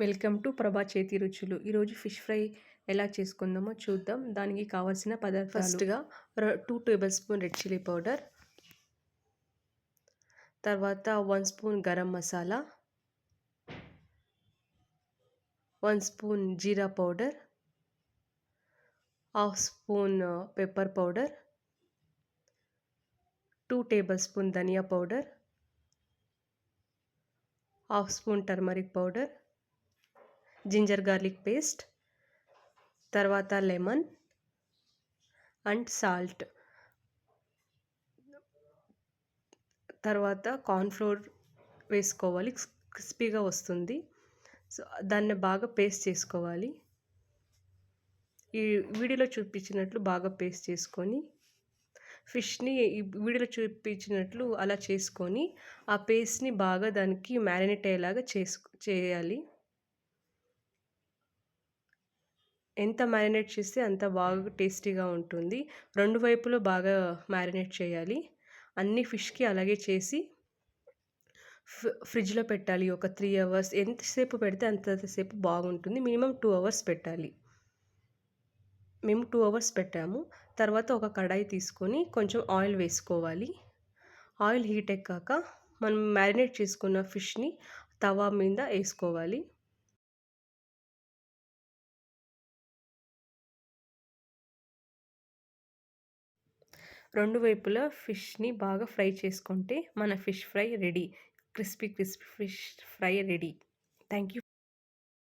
Welcome to ప్రభా చేతి రుచులు. ఈరోజు ఫిష్ ఫ్రై ఎలా చేసుకుందామో చూద్దాం. దానికి కావాల్సిన పదార్థాలు ఫస్ట్‌గా 2 table spoon red chilli powder, తర్వాత 1 spoon garam masala, 1 spoon jeera powder, half spoon pepper powder, 2 table spoon dhania powder, half spoon turmeric powder, ginger garlic paste, తర్వాత లెమన్ అండ్ సాల్ట్. తర్వాత కార్న్‌ఫ్లోర్ వేసుకోవాలి. క్రిస్పీగా వస్తుంది. సో, దాన్ని బాగా పేస్ట్ చేసుకోవాలి. ఈ వీడియోలో చూపించినట్లు బాగా పేస్ట్ చేసుకొని, ఫిష్‌ని ఈ వీడియోలో చూపించినట్లు అలా చేసుకొని, ఆ పేస్ట్‌ని బాగా దానికి మ్యారినేట్ అయ్యేలాగా చేయాలి. ఎంత మ్యారినేట్ చేస్తే అంత బాగా టేస్టీగా ఉంటుంది. 2 వైపులా బాగా మ్యారినేట్ చేయాలి. అన్ని ఫిష్‌కి అలాగే చేసి ఫ్రిడ్జ్‌లో పెట్టాలి. ఒక 3 అవర్స్ ఎంతసేపు పెడితే అంతసేపు బాగుంటుంది. మినిమమ్ 2 అవర్స్ పెట్టాలి. మేము 2 అవర్స్ పెట్టాము. తర్వాత ఒక కడాయి తీసుకొని కొంచెం ఆయిల్ వేసుకోవాలి. ఆయిల్ హీట్ ఎక్కాక మనం మ్యారినేట్ చేసుకున్న ఫిష్‌ని తవా మీద ఏసుకోవాలి. 2 వైపులా ఫిష్‌ని బాగా ఫ్రై చేసుకుంటే మన fish fry ready. Crispy fish fry ready. Thank you.